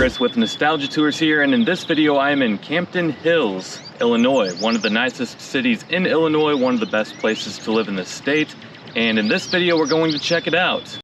Chris with Nostalgia Tours here, and in this video I am in Campton Hills, Illinois, one of the nicest cities in Illinois, one of the best places to live in the state, and in this video we're going to check it out.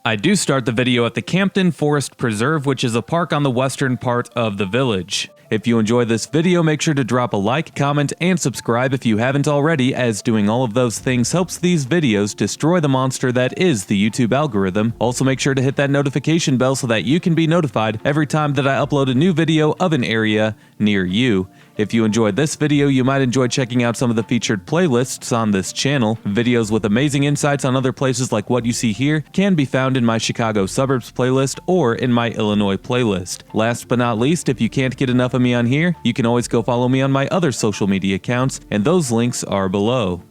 I do start the video at the Campton Forest Preserve, which is a park on the western part of the village. If you enjoy this video, make sure to drop a like, comment, and subscribe if you haven't already, as doing all of those things helps these videos destroy the monster that is the YouTube algorithm. Also make sure to hit that notification bell so that you can be notified every time that I upload a new video of an area near you. If you enjoyed this video, you might enjoy checking out some of the featured playlists on this channel. Videos with amazing insights on other places like what you see here can be found in my Chicago Suburbs playlist or in my Illinois playlist. Last but not least, if you can't get enough of me on here, you can always go follow me on my other social media accounts, and those links are below.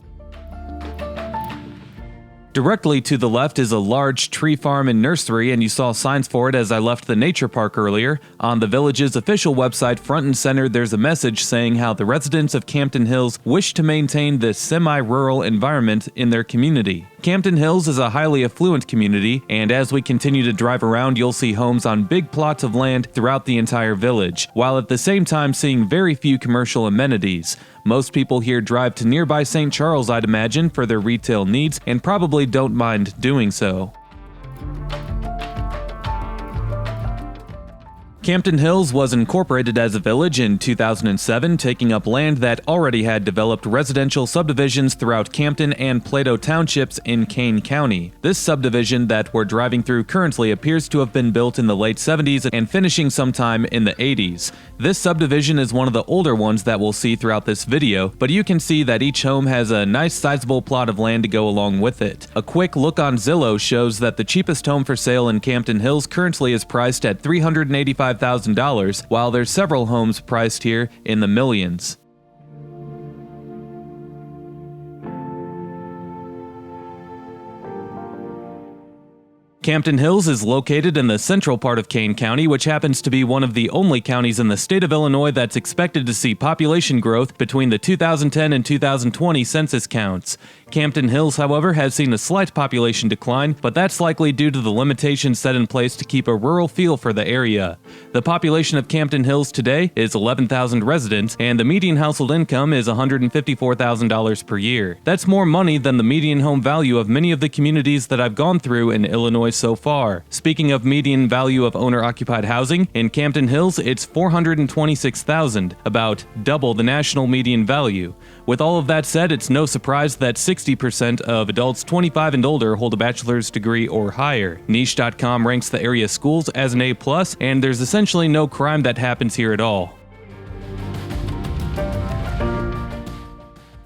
Directly to the left is a large tree farm and nursery, and you saw signs for it as I left the nature park earlier. On the village's official website, front and center, there's a message saying how the residents of Campton Hills wish to maintain this semi-rural environment in their community. Campton Hills is a highly affluent community, and as we continue to drive around, you'll see homes on big plots of land throughout the entire village, while at the same time seeing very few commercial amenities. Most people here drive to nearby St. Charles, I'd imagine, for their retail needs, and probably don't mind doing so. Campton Hills was incorporated as a village in 2007, taking up land that already had developed residential subdivisions throughout Campton and Plato townships in Kane County. This subdivision that we're driving through currently appears to have been built in the late 70s and finishing sometime in the 80s. This subdivision is one of the older ones that we'll see throughout this video, but you can see that each home has a nice sizable plot of land to go along with it. A quick look on Zillow shows that the cheapest home for sale in Campton Hills currently is priced at $385,000, while there's several homes priced here in the millions. Campton Hills is located in the central part of Kane County, which happens to be one of the only counties in the state of Illinois that's expected to see population growth between the 2010 and 2020 census counts. Campton Hills, however, has seen a slight population decline, but that's likely due to the limitations set in place to keep a rural feel for the area. The population of Campton Hills today is 11,000 residents, and the median household income is $154,000 per year. That's more money than the median home value of many of the communities that I've gone through in Illinois so far. Speaking of median value of owner-occupied housing, in Campton Hills it's $426,000, about double the national median value. With all of that said, it's no surprise that 60% of adults 25 and older hold a bachelor's degree or higher. Niche.com ranks the area schools as an A+, and there's essentially no crime that happens here at all.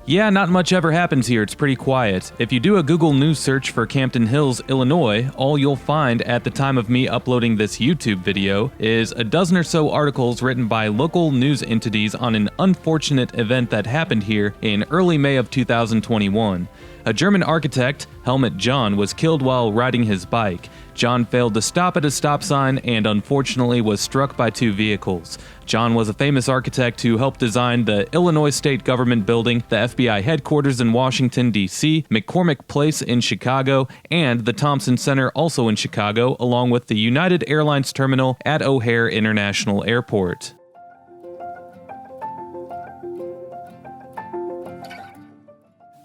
Yeah, not much ever happens here, it's pretty quiet. If you do a Google News search for Campton Hills, Illinois, all you'll find at the time of me uploading this YouTube video is a dozen or so articles written by local news entities on an unfortunate event that happened here in early May of 2021. A German architect, Helmut John, was killed while riding his bike. John failed to stop at a stop sign and unfortunately was struck by two vehicles. John was a famous architect who helped design the Illinois State Government Building, the FBI headquarters in Washington, D.C., McCormick Place in Chicago, and the Thompson Center also in Chicago, along with the United Airlines terminal at O'Hare International Airport.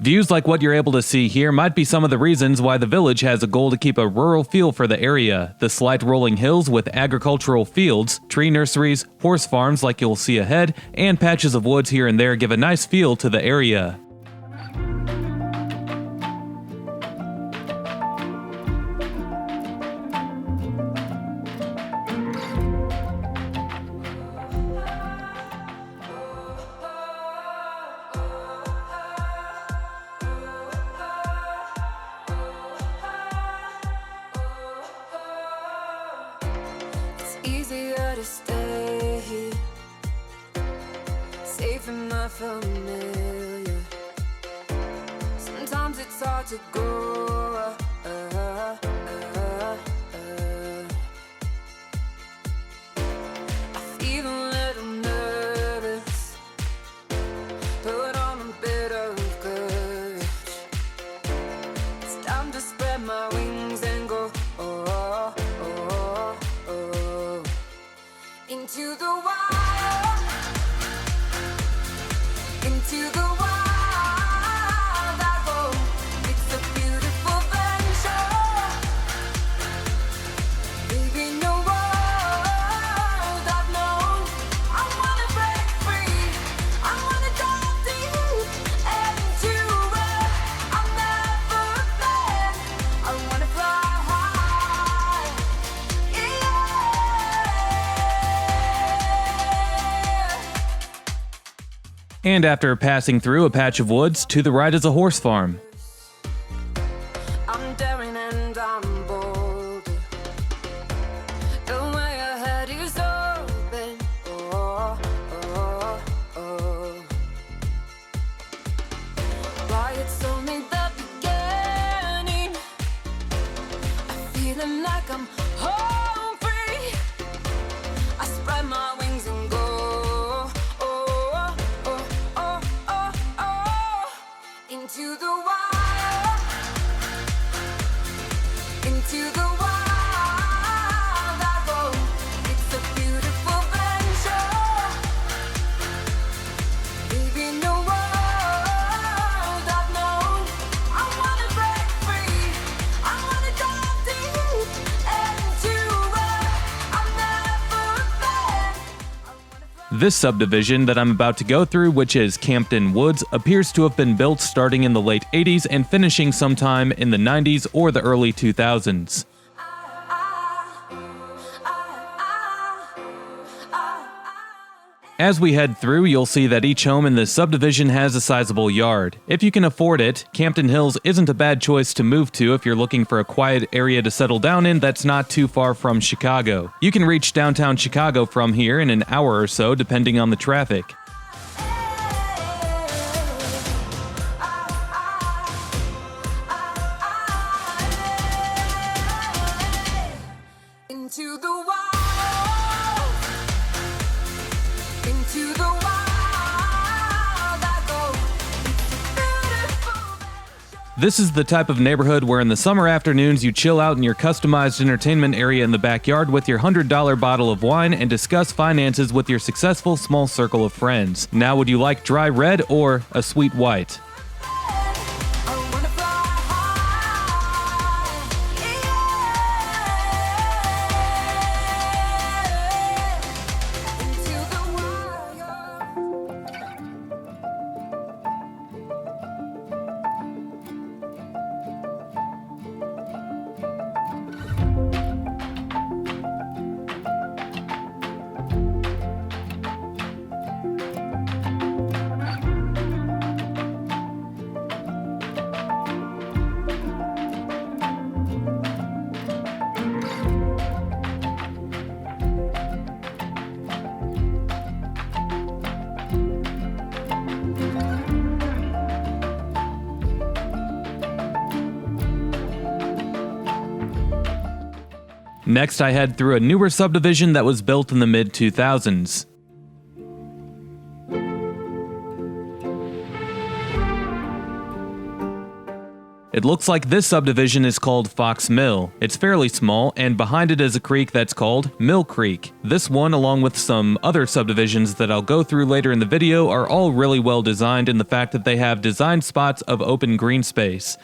Views like what you're able to see here might be some of the reasons why the village has a goal to keep a rural feel for the area. The slight rolling hills with agricultural fields, tree nurseries, horse farms like you'll see ahead, and patches of woods here and there give a nice feel to the area. Easier to stay here, safe and not familiar. Sometimes it's hard to go. I feel a little nervous, put on a bit of courage. It's time to spread my wings and go. And after passing through a patch of woods, to the right is a horse farm. I'm daring and I'm bold. The way ahead is open. Oh, oh, oh. Why it's only the beginning. I'm feeling like I'm home free. I spread my wings and go. Oh, oh, oh, oh, oh. Into the wild. Into the wild I go. It's a beautiful venture. Leaving the world I've known. I wanna break free. I wanna dive deep into where I've never been. This subdivision that I'm about to go through, which is Campton Woods, appears to have been built starting in the late 80s and finishing sometime in the 90s or the early 2000s. As we head through, you'll see that each home in this subdivision has a sizable yard. If you can afford it, Campton Hills isn't a bad choice to move to if you're looking for a quiet area to settle down in that's not too far from Chicago. You can reach downtown Chicago from here in an hour or so, depending on the traffic. Into the wild. Into the wild I go. Beautiful venture. This is the type of neighborhood where in the summer afternoons you chill out in your customized entertainment area in the backyard with your $100 bottle of wine and discuss finances with your successful small circle of friends. Now, would you like dry red or a sweet white? I wanna fly high. Yeah. Into the Next, I head through a newer subdivision that was built in the mid-2000s. It looks like this subdivision is called Fox Mill. It's fairly small, and behind it is a creek that's called Mill Creek. This one, along with some other subdivisions that I'll go through later in the video, are all really well designed in the fact that they have designed spots of open green space.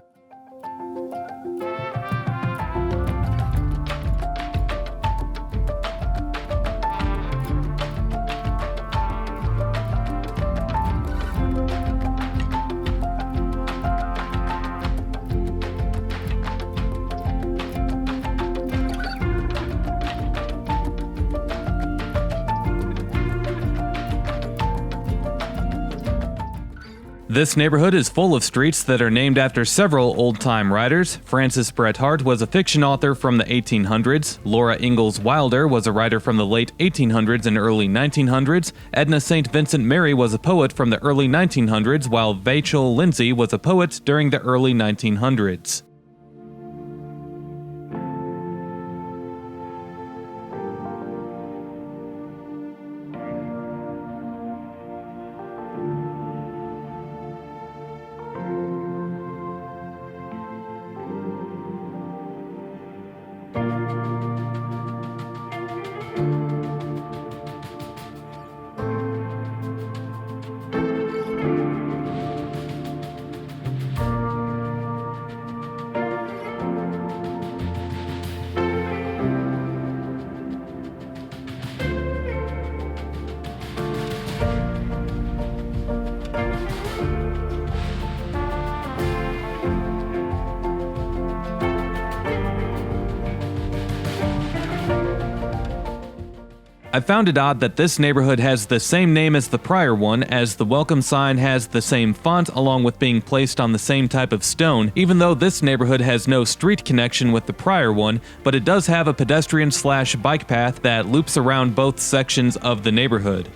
This neighborhood is full of streets that are named after several old-time writers. Francis Bret Harte was a fiction author from the 1800s. Laura Ingalls Wilder was a writer from the late 1800s and early 1900s. Edna St. Vincent Mary was a poet from the early 1900s, while Vachel Lindsay was a poet during the early 1900s. I found it odd that this neighborhood has the same name as the prior one, as the welcome sign has the same font along with being placed on the same type of stone, even though this neighborhood has no street connection with the prior one, but it does have a pedestrian/bike path that loops around both sections of the neighborhood.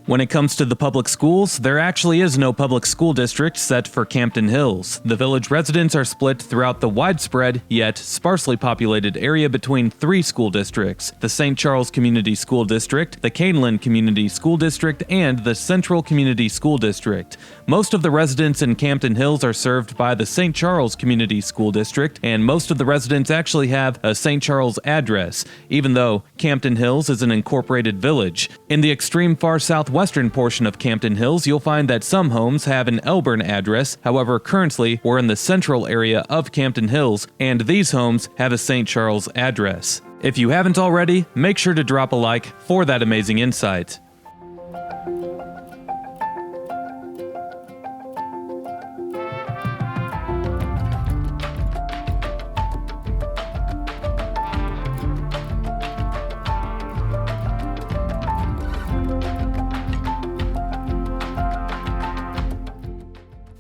When it comes to the public schools, there actually is no public school district set for Campton Hills. The village residents are split throughout the widespread, yet sparsely populated area between 3 school districts: the St. Charles Community School District, the Glen Community School District, and the Central Community School District. Most of the residents in Campton Hills are served by the St. Charles Community School District, and most of the residents actually have a St. Charles address, even though Campton Hills is an incorporated village. In the extreme far southwestern portion of Campton Hills, you'll find that some homes have an Elburn address. However, currently, we're in the central area of Campton Hills, and these homes have a St. Charles address. If you haven't already, make sure to drop a like for that amazing insight.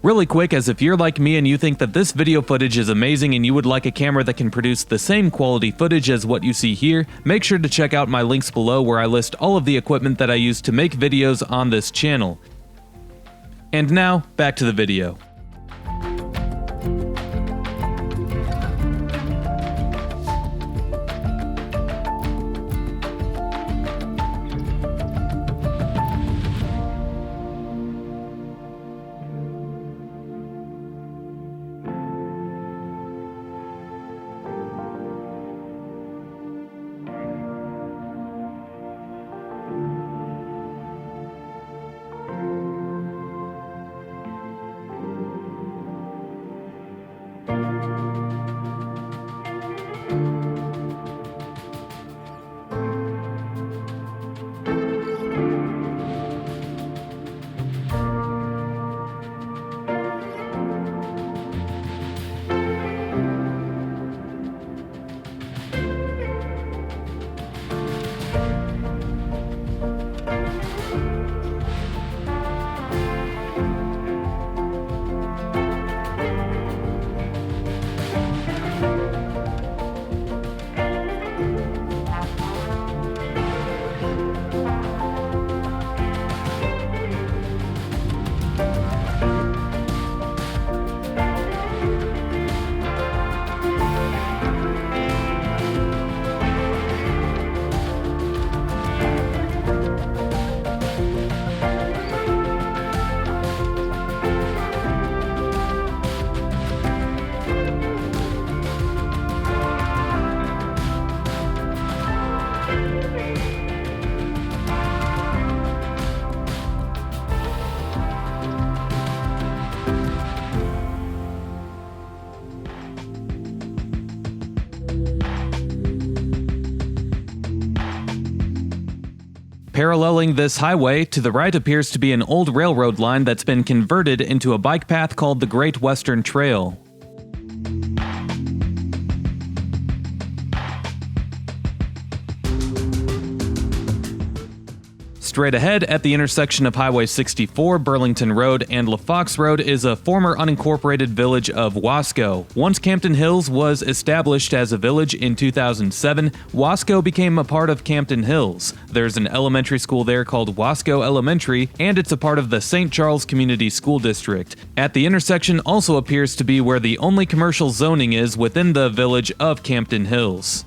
Really quick, as if you're like me and you think that this video footage is amazing and you would like a camera that can produce the same quality footage as what you see here, make sure to check out my links below where I list all of the equipment that I use to make videos on this channel. And now, back to the video. Paralleling this highway, to the right appears to be an old railroad line that's been converted into a bike path called the Great Western Trail. Straight ahead, at the intersection of Highway 64, Burlington Road, and LaFox Road is a former unincorporated village of Wasco. Once Campton Hills was established as a village in 2007, Wasco became a part of Campton Hills. There's an elementary school there called Wasco Elementary, and it's a part of the St. Charles Community School District. At the intersection also appears to be where the only commercial zoning is within the village of Campton Hills.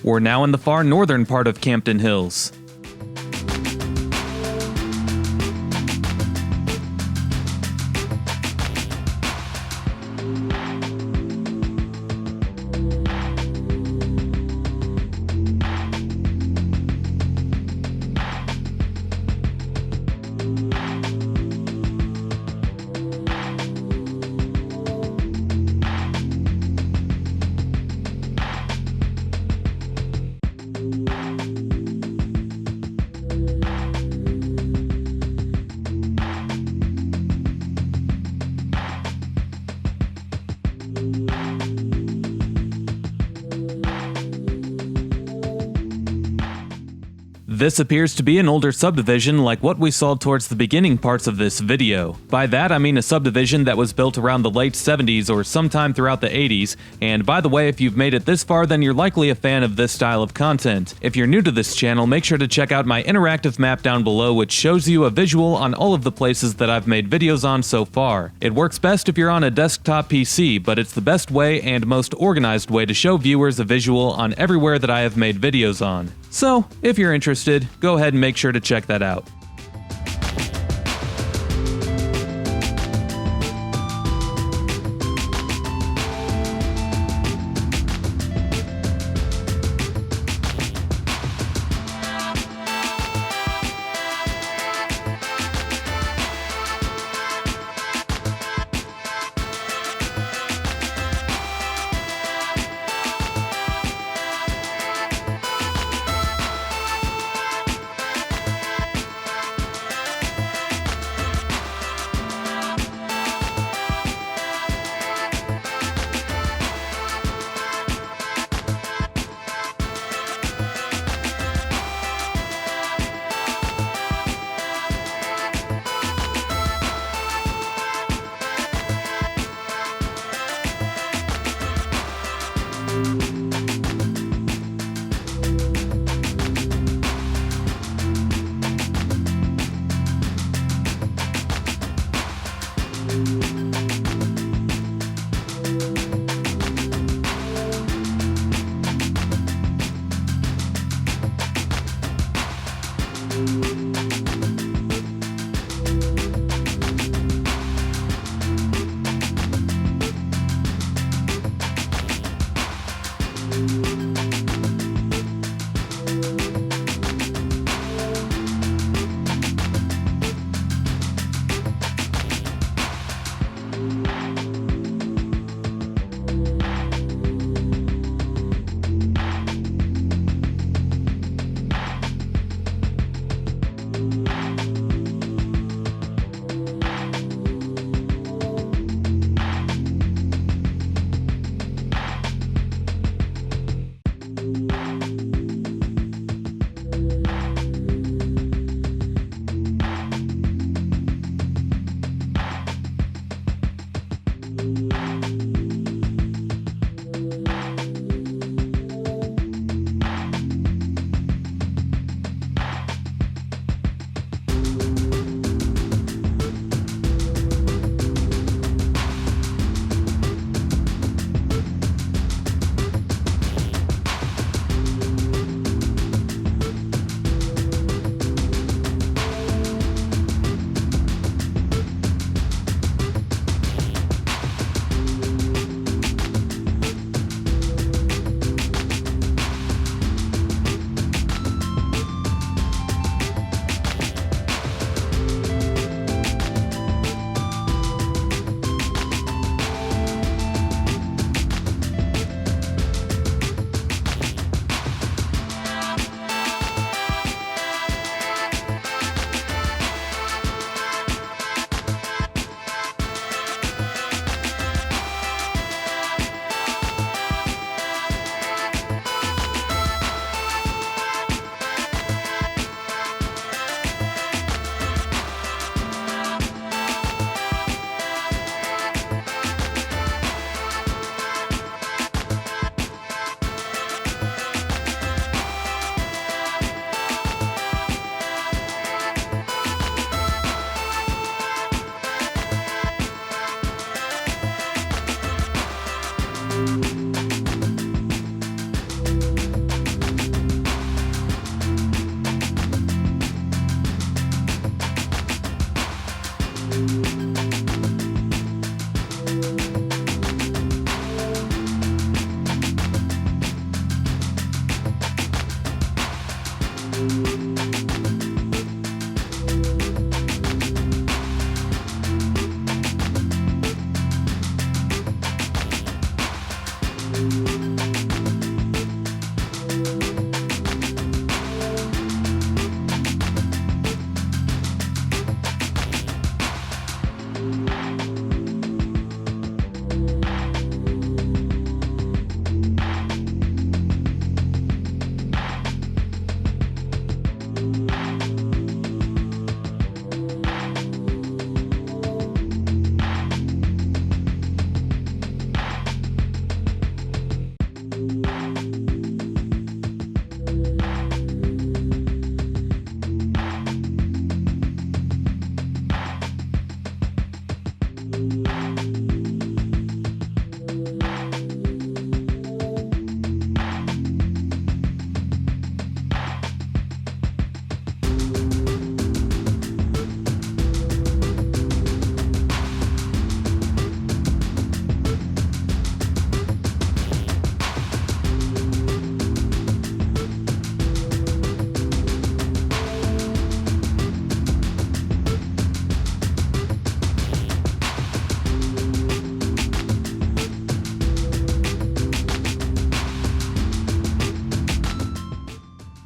We're now in the far northern part of Campton Hills. This appears to be an older subdivision like what we saw towards the beginning parts of this video. By that I mean a subdivision that was built around the late 70s or sometime throughout the 80s, and by the way, if you've made it this far then you're likely a fan of this style of content. If you're new to this channel, make sure to check out my interactive map down below, which shows you a visual on all of the places that I've made videos on so far. It works best if you're on a desktop PC, but it's the best way and most organized way to show viewers a visual on everywhere that I have made videos on. So, if you're interested, go ahead and make sure to check that out.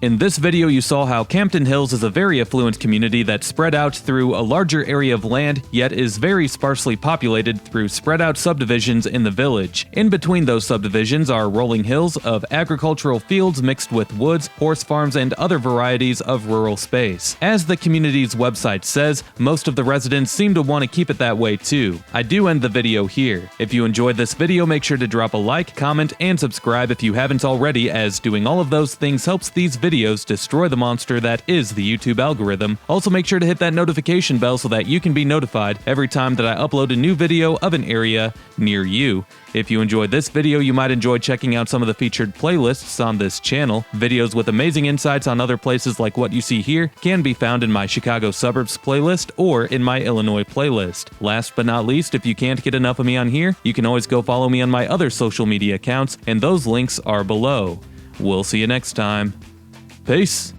In this video, you saw how Campton Hills is a very affluent community that's spread out through a larger area of land, yet is very sparsely populated through spread out subdivisions in the village. In between those subdivisions are rolling hills of agricultural fields mixed with woods, horse farms, and other varieties of rural space. As the community's website says, most of the residents seem to want to keep it that way too. I do end the video here. If you enjoyed this video, make sure to drop a like, comment, and subscribe if you haven't already, as doing all of those things helps these videos destroy the monster that is the YouTube algorithm. Also, make sure to hit that notification bell so that you can be notified every time that I upload a new video of an area near you. If you enjoyed this video, you might enjoy checking out some of the featured playlists on this channel. Videos with amazing insights on other places like what you see here can be found in my Chicago Suburbs playlist or in my Illinois playlist. Last but not least, if you can't get enough of me on here, you can always go follow me on my other social media accounts, and those links are below. We'll see you next time. Peace.